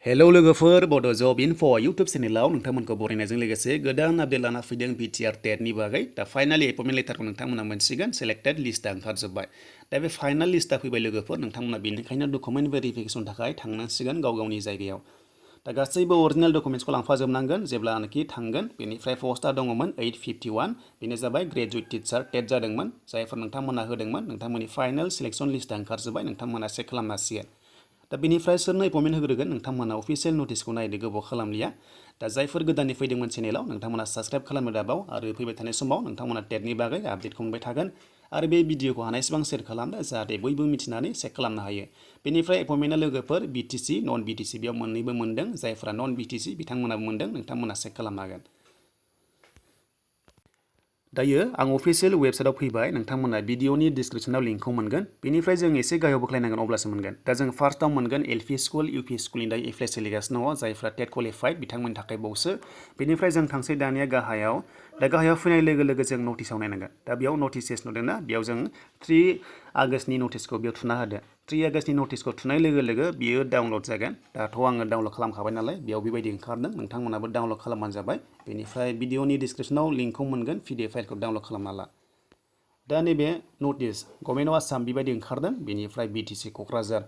hello लोगोफोर बड' जब enough' YouTube चेनेलाव नोंथांमोनखौ बरायनायजों लोगोसे गोदान आपडेट लाना फैदों BTR TET नि बागै दा फाइनालि एपइन्टमेन्ट लेटारखौ नोंथांमोना मोनसिगोन सेलेक्टेड लिस्टआ ओंखारजोब्बाय दा बे फाइनाल लिस्टआ फैबाय लोगोफोर नोंथांमोना बेनिखायनो डकुमेन्ट भेरिफिकेसन थाखाय थांनांसिगोन गाव गावनि जायगायाव दा गासैबो अरिजिनेल डकुमेन्ट्सखौ लांफाजोबनांगोन जेब्लानोखि थांगोन बेनिफ्राय पस्टआ दङमोन 851 बेनो जाबाय ग्रेजुवेट टिचार टेट जादोंमोन जायफोर नोंथांमोना होदोंमोन नोंथांमोननि फाइनाल सिलेक्सन लिस्टआ ओंखारजोब्बाय नोंथांमोना चेक खालामनो हासिगोन दा बेनिफ्राय सोरनो एपइन्टमेन्ट होग्रोगोन नोंथांमोना अफिसियेल नटिसखौ नायनो गोबाव खालामलिया दा जायफोर गोदाननि फैदोंमोन चेनेलाव नोंथांमोना साबस्क्राइब खालामनो दाबाव आरो फैबाय थानाय समाव नोंथांमोना टेटनि बागै आपडेटखौ मोनबाय थागोन आरो बे भिडिअखौ हानायसेबां शेयार खालामदो जाहाथे बयबो मिथिनानै चेक खालामनो हायो बेनिफ्राय एपइन्टमेन्टआ लोगोफोर BTC नन BTC बेयाव मोननैबो मोनदों जायफोरा नन BTC बिथांमोनाबो मोनदों नोंथांमोना चेक खालामनो हागोन दायो आं अफिसियेल वेबसाइटआव फैबाय नोंथांमोना भिडिअनि डिसक्रिपसनाव लिंकखौ मोनगोन बेनिफ्राय जों एसे गाहायाव बोख्लायनांगोन अब्लासो मोनगोन दा जों फार्स्टआव मोनगोन LP स्कुल UP स्कुलनि दायो एप्लाइ सोलिगासिनो दङ जायफ्रा टेट क्वालिफाइड बिथांमोननि थाखाय बावसो बेनिफ्राय जों थांसै दानिया गाहायाव दा गाहायाव फैनाय लोगो लोगो जों नटिसआव नायनांगोन दा बेयाव नटिसेस नुदोंना बेयाव जों 3 आगष्टनि नटिसखौ बेयाव थुना होदो 3 आगष्टनि नटिसखौ थुनाय लोगो लोगो बियो डाउनलड जागोन दाथ' आङो डाउनलड खालामखाबाय नालाय बेयाव बेबायदि ओंखारदों नोंथांमोनाबो डाउनलड खालामबानो जाबाय बेनिफ्राय भिडिअनि डिसक्रिपसनाव लिंकखौ मोनगोन PDF फाइलखौ डाउनलड खालामना ला दा नैबे नटिस गभर्नमेन्ट अफ आसाम बेबायदि ओंखारदों बेनिफ्राय BTC क'क्राझार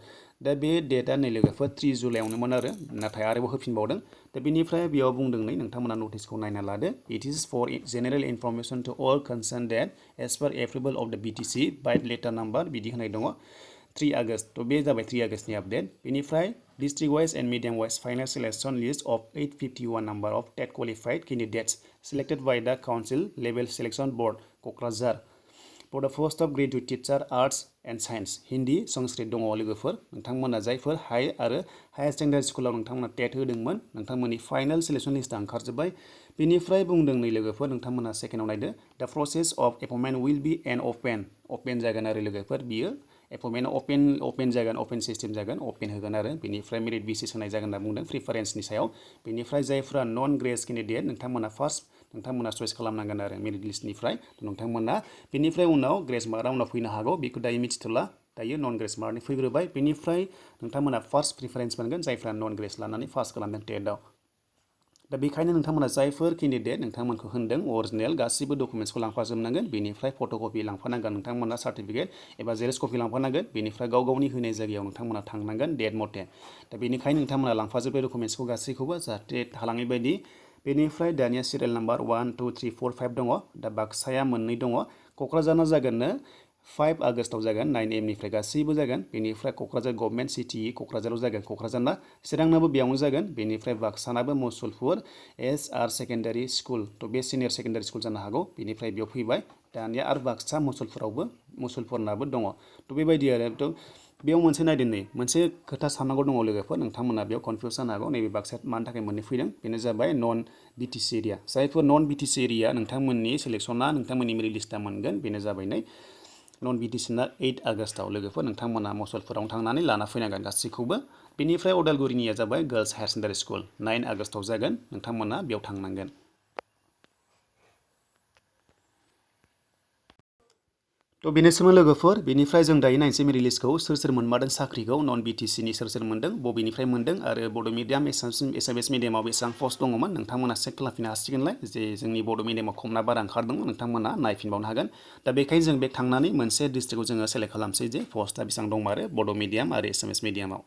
दा बे डेटआ नै लोगोफोर 3 जुलाइआवनोमोन आरो नाथाय आरोबाव होफिनबावदों दा बेनिफ्राय बेयाव बुंदों नै नोंथांमोना नटिसखौ नायना लादो it is for general information to all concerned that as per approval of the BTC by letter number बिदि होनाय दङ 3 आगस्ट थ' बे जाबाय 3 आगस्टनि आपडेट बेनिफ्राय district wise and medium wise final selection list of 851 number of TET qualified candidates selected by the council level selection board Kokrajhar for the post of graduate teacher arts and science Hindi Sanskrit दङ लोगोफोर नोंथांमोना जायफोर high आरो higher secondary स्कुलाव नोंथांमोना टेट होदोंमोन नोंथांमोननि final selection लिस्टआ ओंखारजोब्बाय बेनिफ्राय बुंदों नै लोगोफोर नोंथांमोना सेकेन्डआव नायदो the process of appointment will be an open जागोन आरो लोगोफोर बियो एपइन्टमेन्ट अपेन जागोन अपेन सिस्टेम जागोन अपेन होगोन आरो बेनिफ्राय मेरिट बेसिस होनाय जागोन होनना बुंदों प्रिफारेन्सनि सायाव बेनिफ्राय जायफ्रा नन ग्रेज केन्डिडेट नोंथांमोना फार्स्ट नोंथांमोना चइस खालामनांगोन आरो मेरिट लिस्टनिफ्राय नोंथांमोना बेनिफ्राय उनाव ग्रेज मार्कआ उनाव फैनो हागौ बेखौ दायो मिथिथ'ला दायो नन ग्रेज मार्कनि फैग्रोबाय बेनिफ्राय नोंथांमोना फार्स्ट प्रिफारेन्स मोनगोन जायफ्रा नन ग्रेज लानानै पास खालामदों टेटआव दा बेखायनो नोंथांमोना जायफोर केन्डिडेट नोंथांमोनखौ होनदों अरिजिनेल गासिबो डकुमेन्ट्सखौ लांफाजोबनांगोन बेनिफ्राय फट'कपि लांफानांगोन नोंथांमोना सार्टिफिकेट एबा जेरक्स कपि लांफानांगोन बेनिफ्राय गाव गावनि होनाय जायगायाव नोंथांमोना थांनांगोन डेट मथे दा बेनिखायनो नोंथांमोना लांफाजोबबाय डकुमेन्ट्सखौ गासैखौबो जाहाथे थालाङै बायदि बेनिफ्राय दानिया सिरियेल नाम्बार 1 2 3 4 5 दङ दा बाक्साया मोननै दङ क'क्राझारना जागोननो 5 आगस्टआव जागोन 9 AM निफ्राय गासैबो जागोन बेनिफ्राय क'क्राझार गभर्नमेन्ट सिटि क'क्राझाराव जागोन क'क्राझारना चिरांनाबो बेयावनो जागोन बेनिफ्राय बाक्सानाबो मुसलपुर SR सेकेन्डारि स्कुल थ' बे सिनियर सेकेन्डारि स्कुल जानो हागौ बेनिफ्राय बेयाव फैबाय दानिया आरो बाक्सा मुसलपुरनाबो दङ थ' बेबायदि आरो थ' बेयाव मोनसे नायदों नै मोनसे खोथा साननांगौ दङ लोगोफोर नोंथांमोना बेयाव कनफिउस जानो हागौ नैबे बाक्साया मानि थाखाय मोननै फैदों बेनो जाबाय नन BTC एरिया जायफोर नन BTC एरिया नोंथांमोननि सिलेक्सना नोंथांमोननि मेरिट लिस्टआ मोनगोन बेनो जाबाय नै नन BTC ना 8 आगस्टआव लोगोफोर नोंथांमोना मुसलपुरावनो थांनानै लाना फैनांगोन गासैखौबो बेनिफ्राय उदालगुरिनिया जाबाय गार्लस हायार सेकेन्डारि स्कुल 9 आगस्टआव जागोन नोंथांमोना बेयाव थांनांगोन थ' बेनोसैमोन लोगोफोर बेनिफ्राय जों दायो नायनोसै मेरिट लिस्टखौ सोर सोर मोनमारदों साख्रिखौ नन BTC नि सोर सोर मोनदों बबेनिफ्राय मोनदों आरो बड' मिडियाम एसामिस मिडियामाव बेसेबां पस्ट दङमोन नोंथांमोना चेक खालामफिननो हासिगोनलाय जे जोंनि बड' मिडियामाव खम ना बारा ओंखारदोंमोन नोंथांमोना नायफिनबावनो हागोन दा बेखायनो जों बे थांनानै मोनसे डिस्ट्रिक्टखौ जोङो सेलेक्ट खालामसै जे पस्टआ बेसेबां दंमारो बड' मिडियाम आरो एसामिस मिडियामाव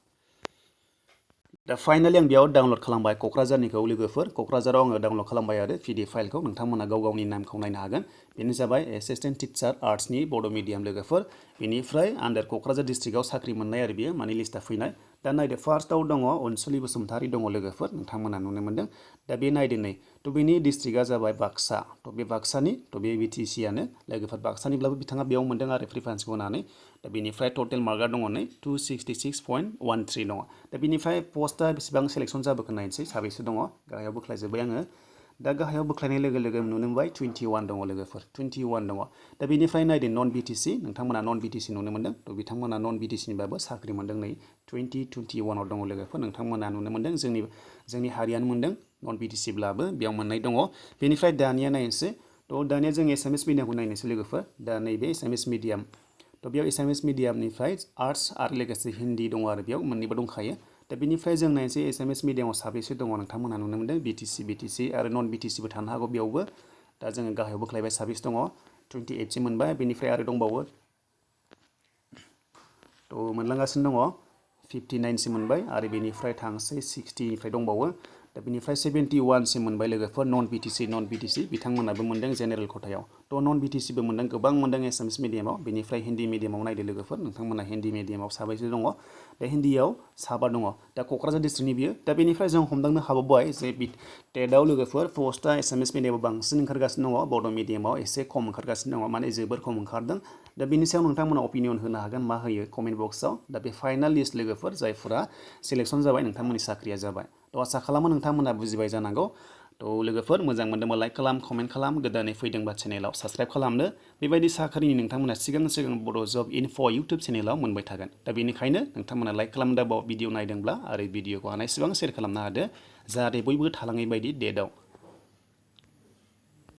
दा फाइनालि आं बेयाव डाउनलड खालामबाय क'क्राझारनिखौ लोगोफोर क'क्राझाराव आङो डाउनलड खालामबाय आरो PDF फाइलखौ नोंथांमोना गाव गावनि नामखौ नायनो हागोन बेनो जाबाय एसिस्टेन्ट टिचार आर्ट्सनि बड' मिडियाम लोगोफोर बेनिफ्राय आन्डार क'क्राझार डिस्ट्रिक्टआव साख्रि मोननाय आरो बेयो माने लिस्टआ फैनाय दा नायदो फार्स्टआव दङ अनसुलि बसुमतारी दङ लोगोफोर नोंथांमोना नुनो मोन्दों दा बे नायदो नै थ' बेनि डिस्ट्रिक्टआ जाबाय बाक्सा थ' बे बाक्सानि थ' बे BTC आनो लोगोफोर बाक्सानिब्लाबो बिथाङा बेयाव मोन्दों आरो प्रिफारेन्सखौ होनानै दा बेनिफ्राय टटेल मार्कआ दङ नै 266.13 दङ दा बेनिफ्राय पस्टआ बेसेबां सेलेक्सन जाबोखो नायनोसै साबेसे दङ गाहायाव बोख्लायजोब्बाय आङो दा गाहायाव बोख्लायनाय लोगो लोगो नुनो मोनबाय 21 दङ लोगोफोर 21 दङ दा बेनिफ्राय नायदो नन BTC नोंथांमोना नन BTC नुनो मोन्दों थ' बिथांमोना नन BTC निबाबो साख्रि मोन्दों नै 2021 आव दङ लोगोफोर नोंथांमोना नुनो मोन्दों जोंनि हारियानो मोन्दों नन BTC ब्लाबो बेयाव मोननाय दङ बेनिफ्राय दानिया नायनोसै थ' दानिया जों एसामिस मिडियामखौ नायनोसै लोगोफोर दा नैबे एसामिस मिडियाम थ' बेयाव एसामिस मिडियामनिफ्राय आर्ट्स आरो लोगोसे हिन्दी दङ आरो बेयाव मोननैबो दंखायो दा बेनिफ्राय जों नायनोसै एसामिस मिडियामाव साबेसे दङ नोंथांमोनहा नुनो मोनदों बिटिसि आरो नन बिटिसिबो थानो हागौ बेयावबो दा जोङो गाहायाव बोख्लायबाय साबेसे दङ 28 सो मोनबाय बेनिफ्राय आरो दंबावो थ' मोनलांगासिनो दङ 59 सो मोनबाय आरो बेनिफ्राय थांसै 60 निफ्राय दंबावो दा बेनिफ्राय 71 सो मोनबाय लोगोफोर नन बिटिसि बिथांमोनाबो मोनदों जेनेरेल खथायाव थ' नन बिटिसिबो मोनदों गोबां मोनदों एसामिस मिडियामाव बेनिफ्राय हिन्दी मिडियामाव नायदो लोगोफोर नोंथांमोना हिन्दी मिडियामाव साबैसे दङ दा हिन्दीयाव साबा दङ दा क'क्राझार डिस्ट्रिक्टनि बियो दा बेनिफ्राय जों हमदांनो हाबावबाय जे टेटआव लोगोफोर पस्टआ एसामिस मिडियामाव बांसिन ओंखारगासिनो दङ बड' मिडियामाव एसे खम ओंखारगासिनो दङ माने जोबोर खम ओंखारदों दा बेनि सायाव नोंथांमोना अपिनियन होनो हागोन मा होयो कमेन्ट बक्सआव दा बे फाइनाल लिस्ट लोगोफोर जायफोरा सिलेक्सन जाबाय नोंथांमोननि साख्रिया जाबाय थ' आसा खालामो नोंथांमोना बुजिबाय जानांगौ थ' लोगोफोर मोजां मोनदोंबा लाइक खालाम कमेन्ट खालाम गोदानै फैदोंबा चेनेलाव साबस्क्राइब खालामदो बेबायदि साख्रिनि नोंथांमोना सिगां बड' जब इनफ' इउटुब चेनेलाव मोनबाय थागोन दा बेनिखायनो नोंथांमोना लाइक खालामदा भिडिअ नायदोंब्ला आरो भिडिअखौ हानायसेबां शेयार खालामनो हादो जाहाथे बयबो थालाङै बायदि डेटआव